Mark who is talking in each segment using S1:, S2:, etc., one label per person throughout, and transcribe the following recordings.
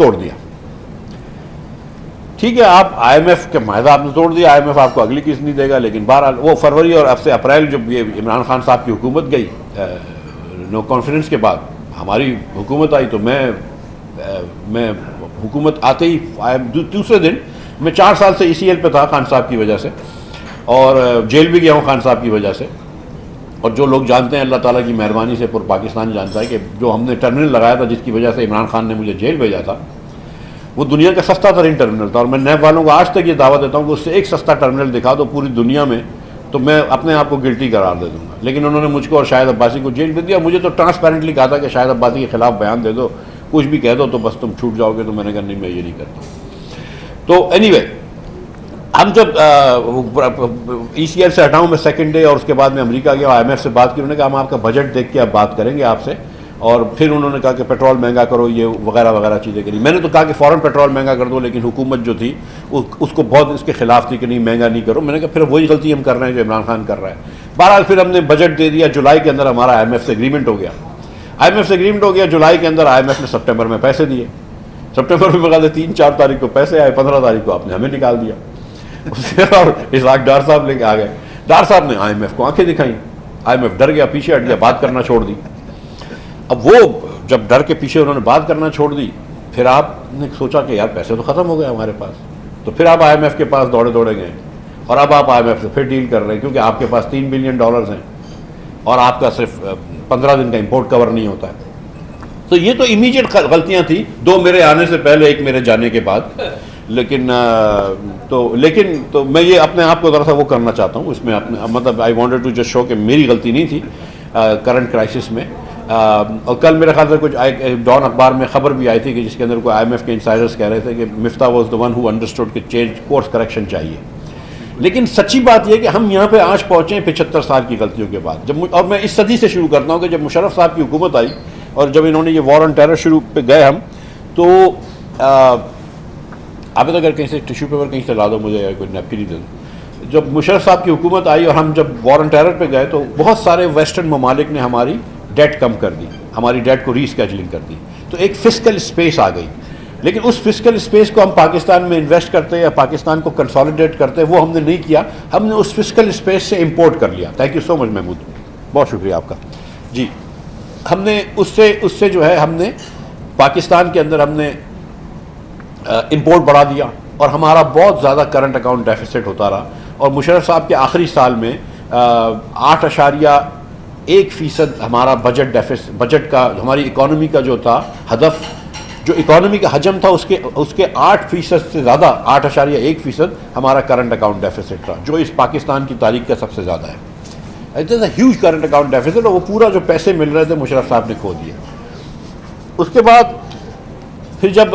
S1: तोड़ दिया। ठीक है, आप IMF के मायदा आपने तोड़ दिया, IMF आपको अगली किस्त नहीं देगा, लेकिन बहरहाल वो फरवरी और अब से अप्रैल जब ये इमरान खान साहब की हुकूमत गई नो कॉन्फिडेंस के बाद हमारी हुकूमत आई, तो मैं हुकूमत आते ही दूसरे दिन मैं 4 साल से ECL पे था खान साहब की वजह से, और जेल भी गया हूँ खान साहब की वजह से। और जो लोग जानते हैं, अल्लाह ताला की मेहरबानी से पूरा पाकिस्तान जानता है कि जो हमने टर्मिनल लगाया था जिसकी वजह से इमरान खान ने मुझे जेल भेजा था, वो दुनिया का सस्ता तरीन टर्मिनल था। और मैं नैब वालों को आज तक ये दावा देता हूँ कि उससे एक सस्ता टर्मिनल दिखा दो पूरी दुनिया में तो मैं अपने आप को गिल्टी करार दे दूंगा। लेकिन उन्होंने मुझको और शाहिद अब्बासी को जेल भेज दिया। मुझे तो ट्रांसपेरेंटली कहा था कि शाहिद अब्बासी के खिलाफ बयान दे दो, कुछ भी कह दो तो बस तुम छूट जाओगे। तो मैंने कहा नहीं, मैं ये नहीं करता। तो एनीवे, हम जब ECL से हटाऊँ मैं सेकंड डे, और उसके बाद मैं अमेरिका गया, IMF से बात की। उन्होंने कहा हम आपका बजट देख के अब बात करेंगे आपसे। और फिर उन्होंने कहा कि पेट्रोल महंगा करो, ये वगैरह वगैरह चीज़ें करी। मैंने तो कहा कि फ़ौरन पेट्रोल महंगा कर दो, लेकिन हुकूमत जो थी उसको बहुत इसके खिलाफ थी कि नहीं महंगा नहीं करो। मैंने कहा फिर वही गलती हम कर रहे हैं जो इमरान खान कर रहा है। बहरहाल फिर हमने बजट दे दिया। जुलाई के अंदर हमारा IMF से एग्रीमेंट हो गया। जुलाई के अंदर IMF ने सितंबर में पैसे दिए। सितंबर में बता 3-4 तारीख को पैसे आए, 15 तारीख को आपने हमें निकाल दिया। और इसाक डार साहब लेके आ गए। डार साहब ने IMF को आंखें दिखाई। IMF डर गया, पीछे हट गया, बात करना छोड़ दी। अब वो जब डर के पीछे उन्होंने बात करना छोड़ दी, फिर आपने सोचा कि यार पैसे तो ख़त्म हो गए हमारे पास। तो फिर आप IMF के पास दौड़े दौड़े गए, और अब आप IMF से फिर डील कर रहे हैं, क्योंकि आपके पास $3 बिलियन हैं और आपका सिर्फ 15 दिन का इंपोर्ट कवर नहीं होता है। तो ये तो इमीडिएट गलतियां थी, 2 मेरे आने से पहले, 1 मेरे जाने के बाद। लेकिन तो मैं ये अपने आप को ज़रा सा वो करना चाहता हूँ इसमें, अपने मतलब I wanted to just show कि मेरी गलती नहीं थी करंट क्राइसिस में। और कल मेरे ख्याल से कुछ डॉन अखबार में खबर भी आई थी कि जिसके अंदर कोई IMF के इंसाइडर्स कह रहे थे कि Miftah was the one who understood कि चेंज कोर्स करेक्शन चाहिए। लेकिन सच्ची बात यह कि हम यहाँ पे आज पहुँचे 75 साल की गलतियों के बाद। जब और मैं इस सदी से शुरू करता हूँ कि जब मुशर्रफ साहब की हुकूमत आई और जब इन्होंने ये वॉर ऑन टेरर शुरू पे गए हम, तो आप तो अगर कहीं से टिश्यू पेपर कहीं से ला दो मुझे, कोई नैपकिन दे दो। जब मुशर्रफ साहब की हुकूमत आई और हम जब वॉर ऑन टेरर पे गए, तो बहुत सारे वेस्टर्न ममालिक ने हमारी डेट कम कर दी, हमारी डेट को रीस्केजुलिंग कर दी। तो एक फिस्कल स्पेस आ गई। लेकिन उस फिस्कल स्पेस को हम पाकिस्तान में इन्वेस्ट करते या पाकिस्तान को कंसोलिडेट करते, वो हमने नहीं किया। हमने उस फिस्कल स्पेस से इंपोर्ट कर लिया। Thank you so much Mahmood, बहुत शुक्रिया आपका जी। हमने उससे जो है हमने पाकिस्तान के अंदर हमने इंपोर्ट बढ़ा दिया और हमारा बहुत ज़्यादा करंट अकाउंट डेफिसिट होता रहा। और मुशर्रफ साहब के आखिरी साल में 8.1% हमारा बजट का, हमारी इकॉनमी का जो था हदफ, जो इकॉनमी का हजम था, उसके 8% से ज़्यादा, 8.1% हमारा करंट अकाउंट डेफिसिट था, जो इस पाकिस्तान की तारीख का सबसे ज़्यादा है। It is a huge current account deficit. और वो पूरा जो पैसे मिल रहे थे मुशर्रफ साहब ने खो दिए। उसके बाद फिर जब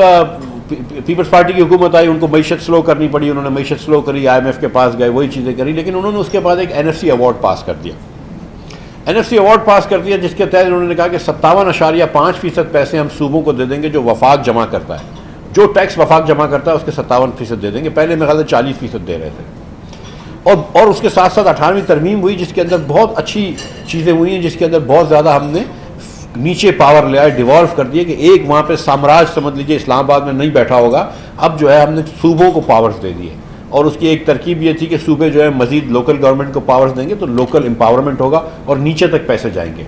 S1: पीपल्स पार्टी की हुकूमत आई, उनको मईशत स्लो करनी पड़ी, उन्होंने मईशत स्लो करी, IMF के पास गए, वही चीज़ें करी। लेकिन उन्होंने उसके बाद एक NFC अवार्ड पास कर दिया। NFC अवार्ड पास कर दिया जिसके तहत उन्होंने कहा कि 57.5% पैसे हम सूबों को दे देंगे जो वफाक जमा करता है, जो टैक्स वफाक जमा करता है उसके 57% दे देंगे। पहले मेरे ख्याल से 40% दे रहे थे। और उसके साथ साथ 18वीं तरमीम हुई जिसके अंदर बहुत अच्छी चीज़ें हुई हैं, जिसके अंदर बहुत ज़्यादा हमने नीचे पावर ले आए, डिवॉल्व कर दिए कि एक वहाँ पे साम्राज्य समझ लीजिए इस्लामाबाद में नहीं बैठा होगा। अब जो है हमने सूबों को पावर्स दे दिए। और उसकी एक तरकीब ये थी कि सूबे जो है मजीद लोकल गवर्नमेंट को पावर्स देंगे तो लोकल एम्पावरमेंट होगा और नीचे तक पैसे जाएंगे।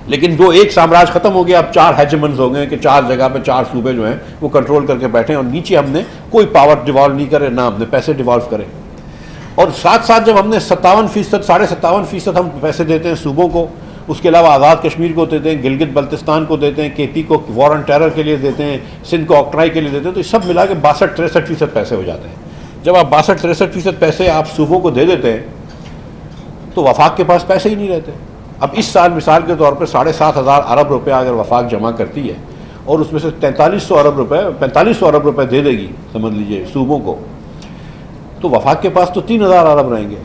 S1: लेकिन जो एक साम्राज्य खत्म हो गया, अब 4 हेजमन्स हो गए कि 4 जगह पे 4 सूबे जो हैं वो कंट्रोल करके बैठे हैं और नीचे हमने कोई पावर डिवॉल्व नहीं करे, ना हमने पैसे डिवॉल्व करे। और साथ साथ जब हमने 57%, 57.5% हम पैसे देते हैं सूबों को, उसके अलावा आज़ाद कश्मीर को देते हैं, गिलगित बल्तिस्तान को देते हैं, KP को वॉर ऑन टेरर के लिए देते हैं, सिंध को ऑक्ट्राई के लिए देते हैं, तो सब मिला के 62-63% पैसे हो जाते हैं। जब आप 62-63% पैसे आप सूबों को दे देते हैं तो वफाक के पास पैसे ही नहीं रहते। अब इस साल मिसाल के तौर पर 7,500 अरब रुपया अगर वफाक जमा करती है और उसमें से 4500 अरब रुपये दे देगी समझ लीजिए सूबों को, तो वफाक के पास तो 3000 अरब रहेंगे।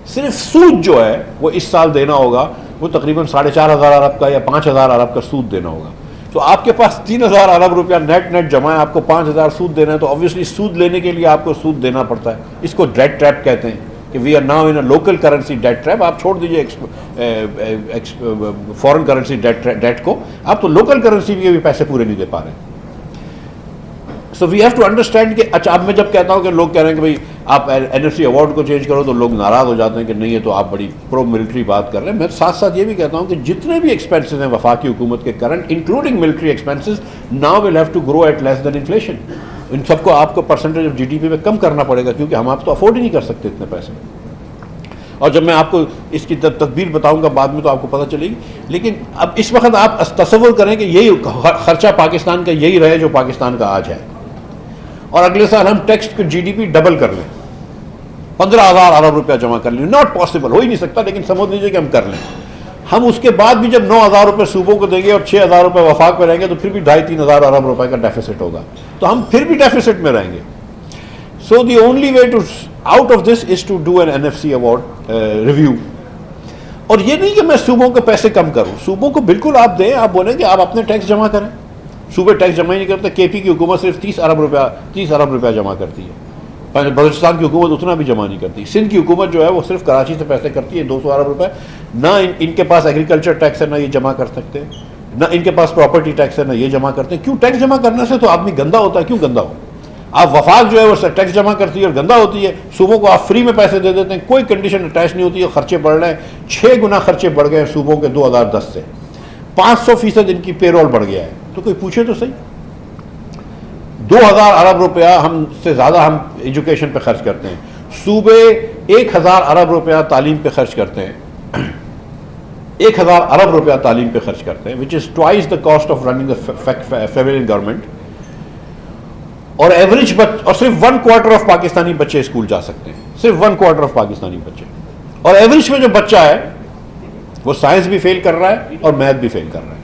S1: सिर्फ सूद जो है वो इस साल देना होगा, वो तकरीबन 4,500 अरब का या 5,000 अरब का सूद देना होगा। तो आपके पास 3,000 अरब रुपया नेट जमा है, आपको 5,000 सूद देना है, तो ऑब्वियसली सूद लेने के लिए आपको सूद देना पड़ता है। इसको डेट ट्रैप कहते हैं कि we are now in a local currency debt trap. आप छोड़ दीजिए फॉरेन करेंसी डेट को, आप तो लोकल करेंसी के भी पैसे पूरे नहीं दे पा रहे। So we have to understand कि अच्छा, अब मैं जब कहता हूँ कि लोग कह रहे हैं कि भाई आप एनएफसी अवार्ड को चेंज करो, तो लोग नाराज़ हो जाते हैं कि नहीं, है तो आप बड़ी प्रो मिलिट्री बात कर रहे हैं। मैं साथ साथ ये भी कहता हूँ कि जितने भी एक्सपेंसेस हैं वफाकी हुकूमत के current, including military expenses, now will have to grow at less than inflation. इन सबको आपको परसेंटेज ऑफ जीडीपी में कम करना पड़ेगा, क्योंकि हम आप तो अफोर्ड ही नहीं कर सकते इतने पैसे। और जब मैं आपको इसकी तदबीर बताऊंगा बाद में तो आपको पता चलेगी। लेकिन अब इस वक्त आप तसव्वुर करें कि यही खर्चा पाकिस्तान का यही रहे जो पाकिस्तान का आज है, और अगले साल हम टैक्स को जीडीपी डबल कर लें, 15,000 अरब रुपया जमा कर लें। नॉट पॉसिबल, हो ही नहीं सकता, लेकिन समझ लीजिए कि हम कर लें। हम उसके बाद भी जब 9,000 रुपये सूबों को देंगे और 6,000 रुपये वफाक में रहेंगे, तो फिर भी 2,500-3,000 अरब रुपए का डेफिसिट होगा, तो हम फिर भी डेफिसिट में रहेंगे। So the only way to out of this is to do an NFC award review. और ये नहीं कि मैं सूबों को पैसे कम करूं, सूबों को बिल्कुल आप दें, आप बोलें कि आप अपने टैक्स जमा करें। सूबे टैक्स जमा ही नहीं करते। केपी की हुकूमत सिर्फ 30 अरब रुपया जमा करती है, बलूचिस्तान की हुकूमत उतना भी जमा नहीं करती। सिंध की हुकूमत जो है वो सिर्फ कराची से पैसे करती है 200 अरब रुपए। ना इनके पास एग्रीकल्चर टैक्स है, ना ये जमा कर सकते हैं, ना इनके पास प्रॉपर्टी टैक्स है, ना ये जमा करते हैं। क्यों? टैक्स जमा करने से तो आदमी गंदा होता है। क्यों गंदा हो? आप वफाक जो है वो टैक्स जमा करती है और गंदा होती है। सूबों को आप फ्री में पैसे दे देते हैं, कोई कंडीशन अटैच नहीं होती है। खर्चे बढ़ रहे हैं, 6 गुना खर्चे बढ़ गए हैं सूबों के 2010 से, 500% इनकी पेरोल बढ़ गया है। तो कोई पूछे तो सही, 2,000 अरब रुपया हमसे ज़्यादा हम एजुकेशन पे खर्च करते हैं। सूबे 1,000 अरब रुपया तालीम पे खर्च करते हैं, 1,000 अरब रुपया तालीम पे खर्च करते हैं, which is twice the cost of running the federal government. और एवरेज और सिर्फ 1/4 ऑफ पाकिस्तानी बच्चे स्कूल जा सकते हैं, सिर्फ 1/4 ऑफ पाकिस्तानी बच्चे। और एवरेज में जो बच्चा है वो साइंस भी फेल कर रहा है और मैथ भी फेल कर रहा है।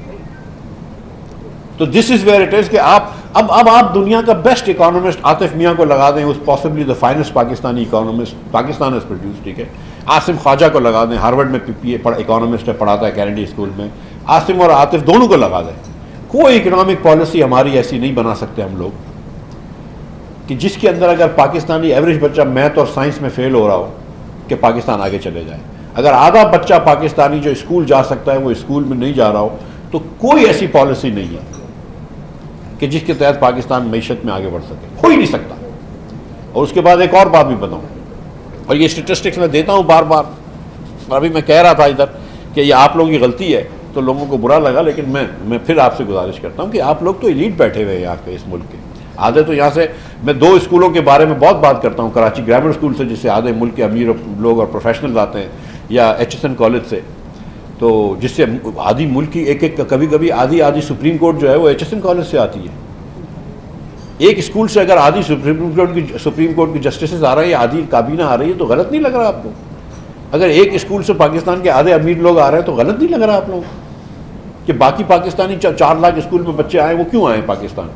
S1: तो this is where it is कि आप अब आप दुनिया का बेस्ट इकोनॉमिस्ट आतिफ मियां को लगा दें, उस possibly the finest Pakistani economist Pakistan has produce, ठीक है। आसिम ख्वाजा को लगा दें, हार्वर्ड में इकोनॉमिस्ट है, पढ़ाता है कैनेडी स्कूल में। आसिम और आतिफ दोनों को लगा दें। कोई इकोनॉमिक पॉलिसी हमारी ऐसी नहीं बना सकते हम लोग कि जिसके अंदर अगर पाकिस्तानी एवरेज बच्चा मैथ और साइंस में फेल हो रहा हो कि पाकिस्तान आगे चले जाए। अगर आधा बच्चा पाकिस्तानी जो स्कूल जा सकता है वो स्कूल में नहीं जा रहा हो, तो कोई ऐसी पॉलिसी नहीं है कि जिसके तहत पाकिस्तान मईशत में आगे बढ़ सके। हो ही नहीं सकता। और उसके बाद एक और बात भी बताऊं, और ये स्टेटिस्टिक्स मैं देता हूं बार बार, अभी मैं कह रहा था इधर कि ये आप लोगों की गलती है, तो लोगों को बुरा लगा, लेकिन मैं फिर आपसे गुजारिश करता हूं कि आप लोग तो एलीट बैठे हुए हैं यहाँ के, इस मुल्क के। आधे तो यहाँ से, मैं 2 स्कूलों के बारे में बहुत बात करता हूँ, कराची ग्रामर स्कूल से जिससे आधे मुल्क के अमीर लोग और प्रोफेशनल आते हैं, या HSN कॉलेज से, तो जिससे आधी मुल्क की एक कभी कभी आधी सुप्रीम कोर्ट जो है वो HSN कॉलेज से आती है। एक स्कूल से अगर आधी सुप्रीम कोर्ट की जस्टिसेस आ रही है, आधी काबीना आ रही है, तो गलत नहीं लग रहा आपको? अगर एक स्कूल से पाकिस्तान के आधे अमीर लोग आ रहे हैं तो गलत नहीं लग रहा आप लोग कि बाकी पाकिस्तानी 4 लाख स्कूल में बच्चे आए, वो क्यों आए पाकिस्तान?